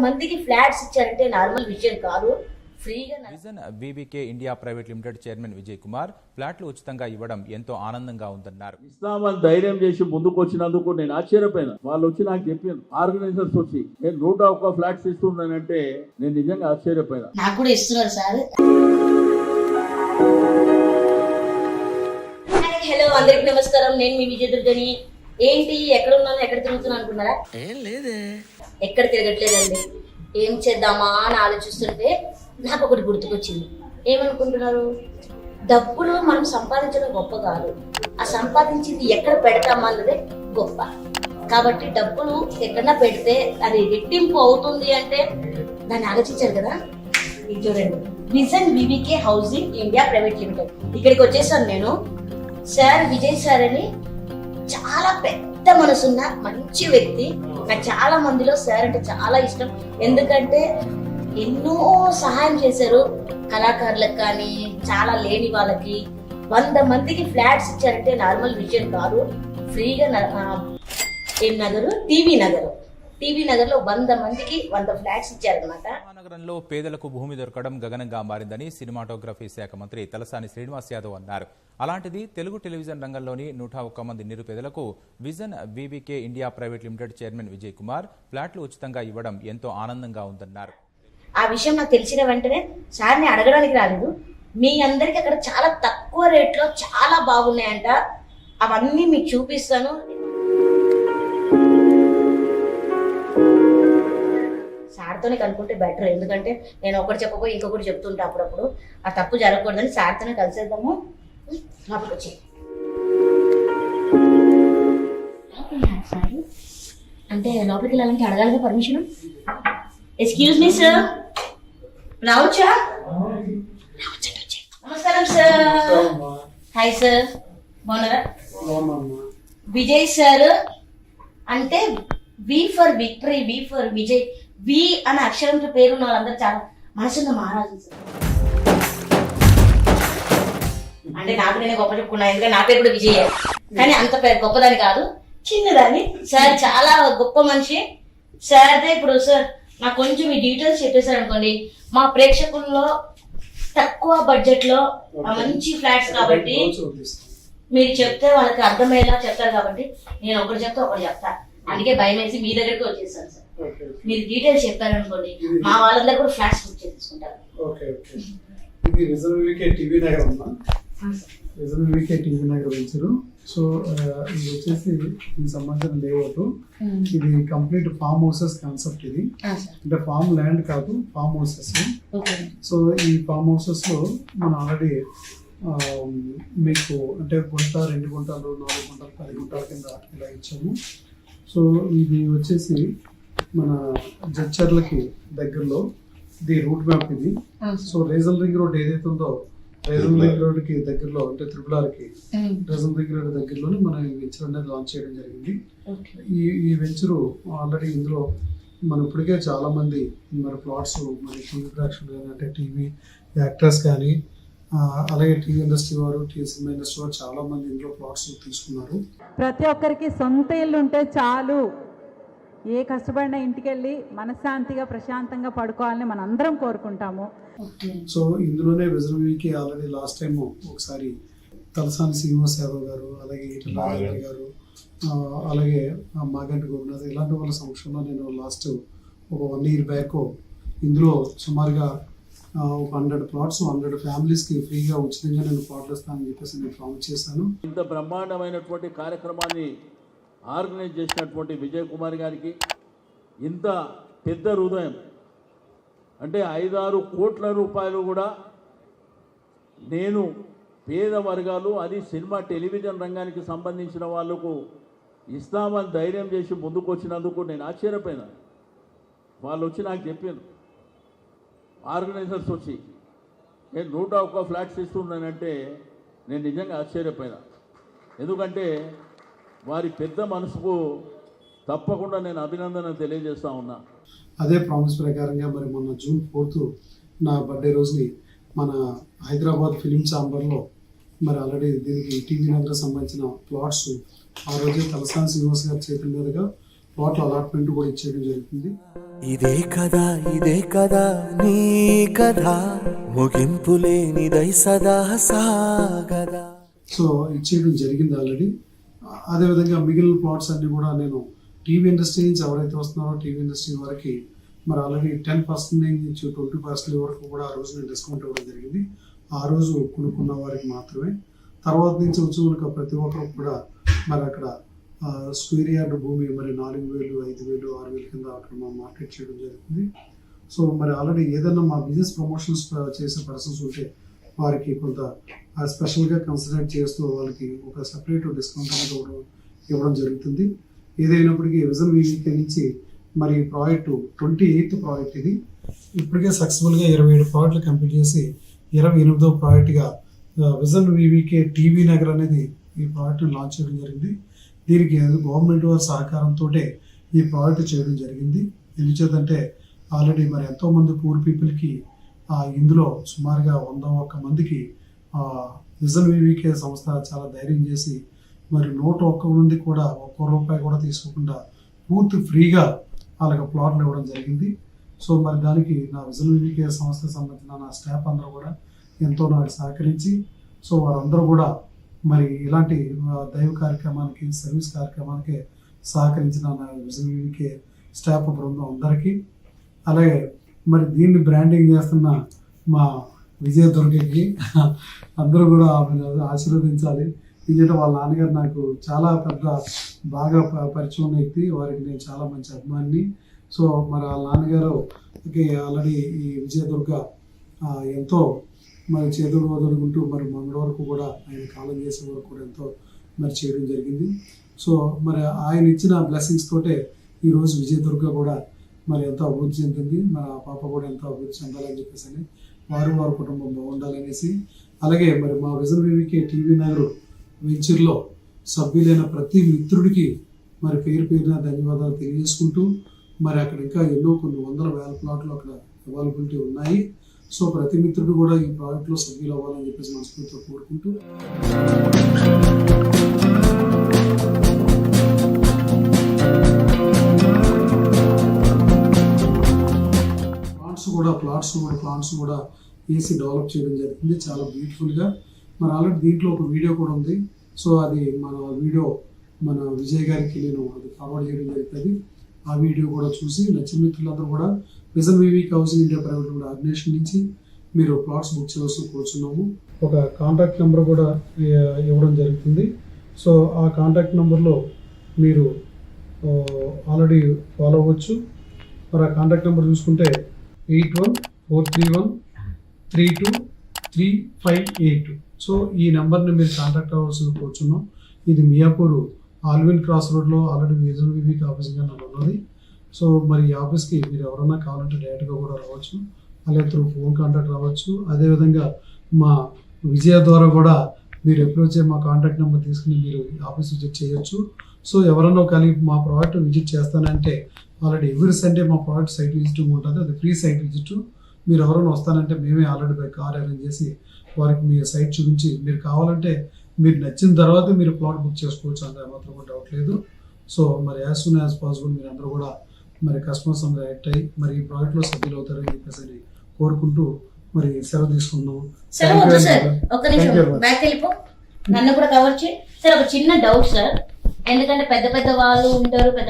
మందికి ఫ్లాట్స్ ఇచ్చారంటే నార్మల్ విషయం కాదు. ఫ్రీగా vision VVK India private limited chairman Vijay Kumar ఫ్లాట్లు ఉచితంగా ఇవ్వడం ఎంతో ఆనందంగా ఉందన్నారు. ఇస్తామని ధైర్యం చేసి ముందుకు వచ్చినందుకు నేను ఆశ్చర్యపోయినా. వాళ్ళు వచ్చి నాకు చెప్పారు, ఆర్గనైజర్స్ వచ్చి నేను 101 ఫ్లాట్స్ ఇస్తున్నానంటే నేను నిజంగా ఆశ్చర్యపోయినా. నాకు కూడా ఇస్తున్నారు సార్. హలో, అందరికి నమస్కారం. నేను మీ విజయ దుర్గని. ఏంటి ఎక్కడ ఉన్నాను, ఎక్కడ తిరుగుతున్నా అనుకున్నారా? ఏం లేదే, ఎక్కడ తిరగట్లేదండి. ఏం చేద్దామా అని ఆలోచిస్తుంటే నాకు ఒకటి గుర్తుకొచ్చింది. ఏమనుకుంటున్నారు? డబ్బులు మనం సంపాదించడం గొప్ప కాదు, ఆ సంపాదించింది ఎక్కడ పెడతామా అన్నదే గొప్ప. కాబట్టి డబ్బులు ఎక్కడన్నా పెడితే అది రెట్టింపు అవుతుంది అంటే దాన్ని ఆలోచించారు కదా. ఇది చూడండి, vision VVK housing India private limited. ఇక్కడికి వచ్చేసాను నేను. సార్ విజయ్ సార్ అని చాలా పెద్ద మనసున్న మంచి వ్యక్తి. నాకు చాలా మందిలో సార్ అంటే చాలా ఇష్టం. ఎందుకంటే ఎన్నో సహాయం చేశారు కళాకారులకు కానీ చాలా లేని వాళ్ళకి. 100 మందికి ఫ్లాట్స్ ఇచ్చారంటే నార్మల్ విషయం కాదు. ఫ్రీగా ఏం నగరు, టీవీ నగర్లో 100 మందికి 100 ఫ్లాట్స్ ఇచ్చారనమాట. నగరంలో పేదలకు భూమి దొరకడం గగనంగా మారిందని సినిమాటోగ్రఫీ శాఖ మంత్రి తలసాని శ్రీనివాస్ యాదవ్ అన్నారు. అలాంటిది తెలుగు టెలివిజన్ రంగంలోని 101 మంది నిరుపేదలకు vision VVK India private limited chairman Vijay Kumar ఫ్లాట్లు ఉచితంగా ఇవ్వడం ఎంతో ఆనందంగా ఉందన్నారు. ఆ విషయం నాకు తెలిసిన వెంటనే సార్ని అడగడానికి రాలేదు. మీ అందరికి అక్కడ చాలా తక్కువ రేట్లో చాలా బాగున్నాయంట. అవన్నీ మీకు చూపిస్తాను. సార్తోనే కనుక్కుంటే బెటర్. ఎందుకంటే నేను ఒకటి చెప్పబోయి ఇంకొకటి చెప్తుంటా అప్పుడప్పుడు. ఆ తప్పు జరగకూడదని సార్తోనే కలిసేద్దాము. లోపలికి వచ్చి అంటే లోపలికి వెళ్ళాలంటే అడగాలిగా పర్మిషన్. ఎక్స్క్యూజ్ మీ సార్, రావచ్చా? నమస్కారం సార్. హాయ్ సార్, బాగున్నారా? విజయ్ సార్ అంటే V for victory, V for Vijay, V అనే అక్షరంతో పేరున్న వాళ్ళందరూ చాలా మనసున్న మహారాజు సార్. అంటే నాకు నేనే గొప్ప చెప్పుకున్నా, ఎందుకంటే నా పేరు కూడా విజయ్. కానీ అంత గొప్పదాని కాదు, చిన్నదాన్ని. సార్ చాలా గొప్ప మనిషి. సార్ ఇప్పుడు సార్ నాకు కొంచెం ఈ డీటెయిల్స్ చెప్పేశారు అనుకోండి, మా ప్రేక్షకుల్లో తక్కువ బడ్జెట్ లో మంచి ఫ్లాట్స్ కాబట్టి మీరు చెప్తే వాళ్ళకి అర్థమయ్యేలా చెప్తారు. కాబట్టి నేను ఒకటి చెప్తే ఒకటి చెప్తా. అందుకే భయం వేసి మీ దగ్గరికి వచ్చేసాను సార్. మీరు డీటెయిల్స్ చెప్పారనుకోండి, మా వాళ్ళందరూ కూడా ఫ్లాట్స్ బుక్ చేసుకుంటారు. ఇది విజన్ వివికే టీవీ నగర్ అమ్మా. Vision VVK TV Nagar venture. So ఇది వచ్చేసి దీనికి సంబంధించిన లేఅవుట్. ఇది కంప్లీట్ ఫామ్ హౌసెస్ కాన్సెప్ట్. ఇది అంటే ఫామ్ ల్యాండ్ కాదు, ఫామ్ హౌసెస్. సో ఈ ఫామ్ హౌసెస్ లో మనం ఆల్రెడీ మీకు అంటే గుంట, 2 గుంటలు, 4 గుంటలు, 10 గుంటల కింద ఇలా ఇచ్చాము. సో ఇది వచ్చేసి మన జడ్చర్లకి దగ్గరలో ఇది రూట్ మ్యాప్ ఇది. సో రీజనల్ రింగ్ రోడ్ ఏదైతే ఉందో, రీజనల్ రింగ్ రోడ్ కి దగ్గరలో అంటే త్రిపులార్కి రీజనల్ రింగ్ రోడ్ దగ్గరలోనే మనం ఈ వెంచర్ అనేది లాంచ్ చేయడం జరిగింది. ఈ వెంచరు ఆల్రెడీ ఇందులో మనం ఇప్పటికే చాలా మంది మరి ప్లాట్స్ మరి టీవీ ప్రేక్షకులు కానీ అంటే టీవీ యాక్టర్స్ కానీ అలాగే టీవీ ఇండస్ట్రీ వారు, సినిమా ఇండస్ట్రీ వారు చాలా మంది ఇందులో ప్లాట్స్ తీసుకున్నారు. ప్రతి ఒక్కరికి సొంత ఇల్లు ఉంటే చాలు, ఏ కష్టపడిన ఇంటికి వెళ్ళి మనశ్శాంతిగా ప్రశాంతంగా పడుకోవాలని మనం అందరం కోరుకుంటాము. సో ఇందులోనే విజన్ వీకి ఆల్రెడీ లాస్ట్ టైం ఒకసారి తలసాని శ్రీనివాస్ యాదవ్ గారు, అలాగే ఈటల గారు, అలాగే మాగంటి గోపినాథ్ ఇలాంటి వాళ్ళ సమక్షంలో నేను లాస్ట్ ఒక 1 year బ్యాక్ ఇందులో సుమారుగా ఒక 100 ప్లాట్స్ 100 ఫ్యామిలీస్కి ఫ్రీగా ఉచితంగా నేను ప్లాట్లు ఇస్తానని చెప్పేసి నేను ప్రామిస్ చేశాను. ఇంత బ్రహ్మాండమైనటువంటి కార్యక్రమాన్ని ఆర్గనైజ్ చేసినటువంటి విజయ్ కుమార్ గారికి ఇంత పెద్ద హృదయం అంటే 5-6 కోట్ల రూపాయలు కూడా నేను పేద వర్గాలు, అది సినిమా టెలివిజన్ రంగానికి సంబంధించిన వాళ్ళకు ఇస్తామని ధైర్యం చేసి ముందుకు వచ్చినందుకు నేను ఆశ్చర్యపోయినా. వాళ్ళు వచ్చి నాకు చెప్పారు, ఆర్గనైజర్స్ వచ్చి నేను 101 ఫ్లాట్స్ ఇస్తున్నానంటే నేను నిజంగా ఆశ్చర్యపోయినా. ఎందుకంటే వారి పెద్ద మనసుకు తప్పకుండా నేను అభినందన తెలియజేస్తా ఉన్నా. అదే ప్రామిస్ ప్రకారంగా మరి మొన్న June 4th నా బర్త్డే రోజుని మన హైదరాబాద్ ఫిలిం ఛాంబర్లో మరి ఆల్రెడీ దీనికి టీవీ నగర్ సంబంధించిన ప్లాట్స్ ఆ రోజే తలసాని శ్రీనివాస్ గారి చేతుల మీదుగా ప్లాట్ల అలాట్మెంట్ కూడా ఇచ్చేయడం జరుగుతుంది. ఇదే కదా నీ కథ ముగింపు లేనిదై సదా సాగదా. సో ఇచ్చేయడం జరిగింది ఆల్రెడీ. అదేవిధంగా మిగిలిన ప్లాట్స్ అన్ని కూడా నేను టీవీ ఇండస్ట్రీ నుంచి ఎవరైతే వస్తున్నారో టీవీ ఇండస్ట్రీ వరకు మరి ఆల్రెడీ 10% నుంచి 20% వరకు కూడా ఆ రోజు నేను డిస్కౌంట్ ఇవ్వడం జరిగింది. ఆ రోజు కొనుక్కున్న వారికి మాత్రమే. తర్వాత నుంచి వచ్చి ప్రతి ఒక్కరు కూడా మరి అక్కడ స్క్వేర్ యార్డ్ భూమి మరి 4,000, 5,000, 6,000 కింద అక్కడ మనం మార్కెట్ చేయడం జరుగుతుంది. సో మరి ఆల్రెడీ ఏదైనా మా బిజినెస్ ప్రమోషన్స్ చేసే పర్సన్స్ ఉంటే వారికి కొంత స్పెషల్గా కన్సిడర్ చేస్తూ వాళ్ళకి ఒక సపరేట్ డిస్కౌంట్ అనేది ఇవ్వడం జరుగుతుంది. ఏదైనప్పటికీ విజన్ వీవీకే నుంచి మరి ప్రాజెక్ట్ 28th ప్రాజెక్ట్ ఇది. ఇప్పటికే సక్సెస్ఫుల్గా 27 ప్రాజెక్టులు కంప్లీట్ చేసి 28వ ప్రాజెక్ట్గా విజన్ వీవీకే టీవీ నగర్ అనేది ఈ ప్రాజెక్ట్ని లాంచ్ చేయడం జరిగింది. దీనికి గవర్నమెంట్ వారి సహకారంతో ఈ ప్రాజెక్ట్ చేయడం జరిగింది. ఎందుచేతంటే ఆల్రెడీ మరి ఎంతోమంది పూర్ పీపుల్కి ఇందులో సుమారుగా 101 మందికి విజన్ వీవీకే సంస్థ చాలా ధైర్యం చేసి మరి 101 మంది కూడా ₹1 కూడా తీసుకోకుండా పూర్తి ఫ్రీగా వాళ్ళకి ప్లాట్లు ఇవ్వడం జరిగింది. సో మరి దానికి నా విజన్ వీవీకే సంస్థకు సంబంధించిన నా స్టాఫ్ అందరూ కూడా ఎంతో నాకు సహకరించి సో వారందరూ కూడా మరి ఇలాంటి దైవ కార్యక్రమానికి సర్వీస్ కార్యక్రమానికి సహకరించిన నా విజన్ వీవీకే స్టాఫ్ బృందం అందరికీ, అలాగే మరి దీన్ని బ్రాండింగ్ చేస్తున్న మా విజయ దుర్గకి అందరూ కూడా ఆశీర్వదించాలి. ఎందుకంటే వాళ్ళ నాన్నగారు నాకు చాలా పెద్ద బాగా పరిచయం ఉన్న వ్యక్తి, వారికి నేను చాలా మంచి అభిమానిని. సో మరి వాళ్ళ నాన్నగారుకి ఆల్రెడీ ఈ విజయదుర్గ ఎంతో మరి చేతులు వదులుకుంటూ మరి మొన్నటి వరకు కూడా ఆయన కాలం చేసే వరకు కూడా ఎంతో మరి చేయడం జరిగింది. సో మరి ఆయన ఇచ్చిన బ్లెస్సింగ్స్ తోటే ఈరోజు విజయదుర్గ కూడా మరి ఎంతో అభివృద్ధి చెందింది. మరి ఆ పాప కూడా ఎంతో అభివృద్ధి చెందాలని చెప్పేసి అని వారి కుటుంబం బాగుండాలనేసి, అలాగే మరి మా విజన్ వీవీకే టీవీ నగర్ వెంచర్లో సభ్యులైన ప్రతి మిత్రుడికి మరి పేరున ధన్యవాదాలు తెలియజేసుకుంటూ మరి అక్కడ ఇంకా ఎన్నో కొన్ని వందల వేల ప్లాట్లు అక్కడ అవైలబిలిటీ ఉన్నాయి. సో ప్రతి మిత్రుడు కూడా ఈ ప్రాజెక్ట్లో సభ్యులు అవ్వాలని చెప్పేసి మనస్ఫూర్తిగా కోరుకుంటూ ప్లాంట్స్ కూడా వేసి డెవలప్ చేయడం జరుగుతుంది చాలా బ్యూటిఫుల్గా. మరి ఆల్రెడీ దీంట్లో ఒక వీడియో కూడా ఉంది. సో అది మన వీడియో మన విజయ్ గారికి నేను అది ఫార్వర్డ్ చేయడం జరుగుతుంది. ఆ వీడియో కూడా చూసి నచ్చిన మిత్రులందరూ కూడా vision VVK housing India private limited organization నుంచి మీరు ప్లాట్స్ బుక్ చేయవలసి కోరుచున్నాము. ఒక కాంటాక్ట్ నెంబర్ కూడా ఇవ్వడం జరుగుతుంది. సో ఆ కాంటాక్ట్ నెంబర్లో మీరు ఆల్రెడీ ఫాలో అవ్వచ్చు. మరి ఆ కాంటాక్ట్ నెంబర్ చూసుకుంటే 8143132358. సో ఈ నెంబర్ని మీరు కాంటాక్ట్ అవ్వాల్సి కోరుచున్నాం. ఇది మియాపూర్ ఆల్విన్ క్రాస్ రోడ్లో ఆల్రెడీ విజన్ వీవీకే ఆఫీస్గా నన్ను ఉన్నది. సో మరి ఈ ఆఫీస్కి మీరు ఎవరైనా కావాలంటే డైరెక్ట్గా కూడా రావచ్చు, అలాగే త్రూ ఫోన్ కాంటాక్ట్ రావచ్చు. అదేవిధంగా మా విజయ ద్వారా కూడా మీరు అప్రోచ్ అయ్యి మా కాంటాక్ట్ నెంబర్ తీసుకుని మీరు ఆఫీస్ విజిట్ చేయొచ్చు. సో ఎవరన్నా కలిగి మా ప్రోడక్ట్ విజిట్ చేస్తానంటే ఆల్రెడీ ఎవ్రీ సండే మా ప్రోడక్ట్ సైట్ విజిటింగ్ ఉంటుంది, అది ఫ్రీ సైట్ విజిట్. మీరు ఎవరైనా వస్తానంటే మేమే ఆల్రెడీ బై కార్ అరేంజ్ చేసి వారికి మీ సైట్ చూపించి మీరు కావాలంటే మీరు నచ్చిన తర్వాత మీరు ప్లాట్ బుక్ చేసుకోవచ్చు, అంటే మాత్రం డౌట్ లేదు. సో మరి యాజ్ సూన్ యాజ్ పాసిబుల్ మీరు అందరూ కూడా మరి కస్టమర్స్ అందరూ యాక్ట్ అయ్యి మరి ఈ ప్రాజెక్ట్లో సభ్యులు అవుతారని చెప్పేసి కోరుకుంటూ మరి సెలవు తీసుకున్నాం. నన్ను కూడా కవర్ చేయి సార్. ఒక చిన్న డౌట్ సార్, ఎందుకంటే పెద్ద వాళ్ళు ఉంటారు, పెద్ద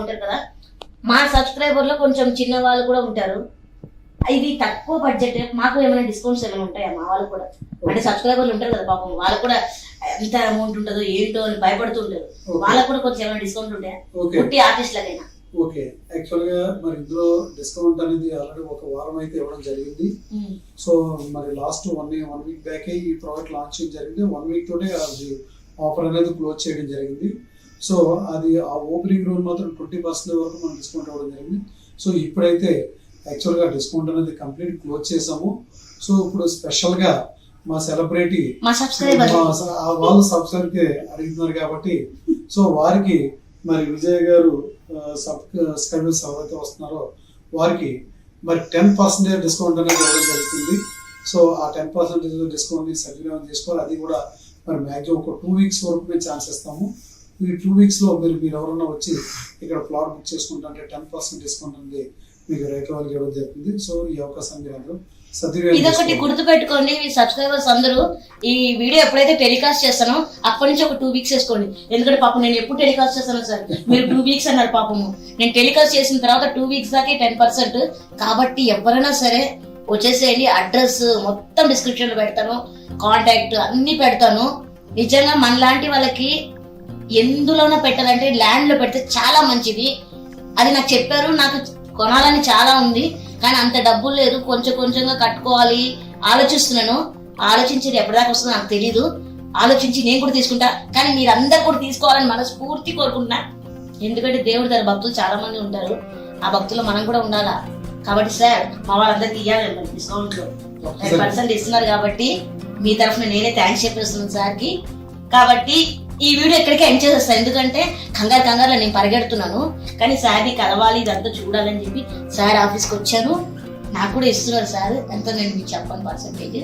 ఉంటారు కదా, మా సబ్స్క్రైబర్ లో కొంచెం చిన్న వాళ్ళు కూడా ఉంటారు. ఇది తక్కువ బడ్జెట్, మాకు ఏమైనా డిస్కౌంట్స్ ఏమైనా ఉంటాయా? మా వాళ్ళు కూడా అంటే సబ్స్క్రైబర్లు ఉంటారు కదా పాపం, వాళ్ళు కూడా ఎంత అమౌంట్ ఉంటుందో ఏంటో అని భయపడుతుంటారు. వాళ్ళకు కూడా కొంచెం ఏమైనా డిస్కౌంట్ ఉంటాయా పుట్టి ఆర్టిస్ట్లకైనా? ఓకే, యాక్చువల్గా మరి ఇందులో డిస్కౌంట్ అనేది ఆల్రెడీ ఒక వారం అయితే ఇవ్వడం జరిగింది. సో మరి లాస్ట్ వన్ వీక్ బ్యాక్ ఈ ప్రోడక్ట్ లాంచ్ జరిగింది. 1 వీక్ తోటే అది ఆఫర్ అనేది క్లోజ్ చేయడం జరిగింది. సో అది ఆ ఓపెనింగ్ రోజు మాత్రం 20% వరకు మనం డిస్కౌంట్ ఇవ్వడం జరిగింది. సో ఇప్పుడైతే యాక్చువల్గా డిస్కౌంట్ అనేది కంప్లీట్ క్లోజ్ చేసాము. సో ఇప్పుడు స్పెషల్గా మా సెలబ్రిటీ వాళ్ళు సబ్స్క్రైబ్ అడుగుతున్నారు కాబట్టి సో వారికి మరి విజయ్ గారు సబ్స్క్రైబర్స్ ఎవరైతే వస్తున్నారో వారికి మరి 10% డిస్కౌంట్ అనేది ఇవ్వడం జరుగుతుంది. సో ఆ 10% డిస్కౌంట్ని సద్వినియోగం చేసుకోవాలి. అది కూడా మరి మ్యాక్సిమం ఒక 2 వీక్స్ వరకు మేము ఛాన్స్ ఇస్తాము. ఈ 2 weeks లో మీరు ఎవరన్నా వచ్చి ఇక్కడ ప్లాట్ బుక్ చేసుకుంటే 10% డిస్కౌంట్ ఉంది మీకు రైతు వాళ్ళకి ఇవ్వడం జరుగుతుంది. సో ఈ అవకాశాన్ని అందరూ సద్వినియోగం ఇదొకటి చేసుకోవాలి. గుర్తు పెట్టుకోండి, మీ సబ్స్క్రైబర్స్ అందరూ ఈ వీడియో ఎప్పుడైతే టెలికాస్ట్ చేస్తానో అప్పటి నుంచి ఒక 2 weeks వేసుకోండి. ఎందుకంటే పాపం నేను ఎప్పుడు టెలికాస్ట్ చేస్తాను సార్, మీరు 2 weeks అన్నారు పాపము. నేను టెలికాస్ట్ చేసిన తర్వాత 2 weeks దాకే 10%. కాబట్టి ఎవరైనా సరే వచ్చేసేయండి. అడ్రస్ మొత్తం డిస్క్రిప్షన్ లో పెడతాను, కాంటాక్ట్ అన్ని పెడతాను. నిజంగా మనలాంటి వాళ్ళకి ఎందులోనో పెట్టాలంటే ల్యాండ్ లో పెడితే చాలా మంచిది. అది నాకు చెప్పారు, నాకు కొనాలని చాలా ఉంది కానీ అంత డబ్బులు లేదు, కొంచెం కొంచెంగా కట్టుకోవాలి ఆలోచిస్తున్నాను. ఆలోచించేది ఎప్పటిదాకా వస్తుందో నాకు తెలీదు, ఆలోచించి నేను కూడా తీసుకుంటా. కానీ మీరందరూ కూడా తీసుకోవాలని మనస్ఫూర్తి కోరుకుంటున్నా. ఎందుకంటే దేవుడి దగ్గర భక్తులు చాలా మంది ఉంటారు, ఆ భక్తులు మనం కూడా ఉండాలా. కాబట్టి సార్ మా వాళ్ళందరికీ ఇవ్వాలి డిస్కౌంట్ లో 10% ఇస్తున్నారు కాబట్టి మీ తరఫున నేనే థ్యాంక్స్ చెప్పేస్తున్నాను సార్కి. కాబట్టి ఈ వీడియో ఇక్కడికే ఎండ్ చేసేస్తాను, ఎందుకంటే కంగారులో నేను పరిగెడుతున్నాను. కానీ సార్ని కలవాలి, ఇదంతా చూడాలని చెప్పి సార్ ఆఫీస్కి వచ్చాను. నాకు కూడా ఇస్తున్నారు సార్. ఎంత నేను మీకు చెప్పను పర్సెంటేజ్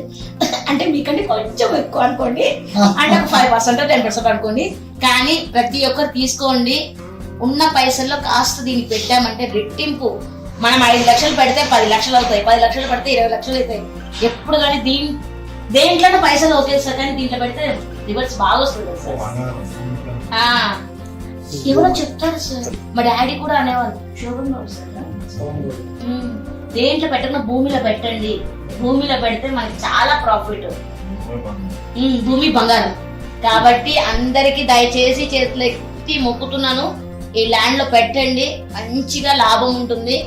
అంటే మీకంటే కొంచెం ఎక్కువ అనుకోండి, అంటే 5% 10% అనుకోండి. కానీ ప్రతి ఒక్కరు తీసుకోండి. ఉన్న పైసల్లో కాస్త దీనికి పెట్టామంటే రెట్టింపు. మనం 5 లక్షలు పెడితే 10 లక్షలు అవుతాయి, 10 లక్షలు పెడితే 20 లక్షలు అవుతాయి. ఎప్పుడు కానీ దేంట్లోనే పైసలు ఓకే సార్, కానీ దీంట్లో పెడితే రివర్స్ బాగా వస్తుంది సార్. ఎవరో చెప్తారు సార్, మా డాడీ కూడా అనేవాళ్ళు శోభన్ సార్ దేంట్లో పెట్టకుండా భూమిలో పెట్టండి, భూమిలో పెడితే మనకి చాలా ప్రాఫిట్. భూమి బంగారం. కాబట్టి అందరికి దయచేసి చేతులు ఎత్తి మొక్కుతున్నాను, ఈ ల్యాండ్ లో పెట్టండి, మంచిగా లాభం ఉంటుంది.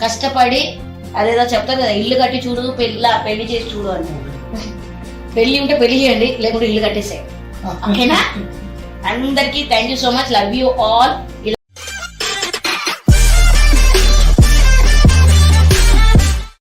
కష్టపడి అదేదో చెప్తారు కదా, ఇల్లు కట్టి చూడు పెళ్లి చేసి చూడు అని. పెళ్లి ఉంటే పెళ్లి చేయండి, లేకుంటే ఇల్లు కట్టేసేయండి. ఓకేనా? అందరికీ thank you so much, love you all.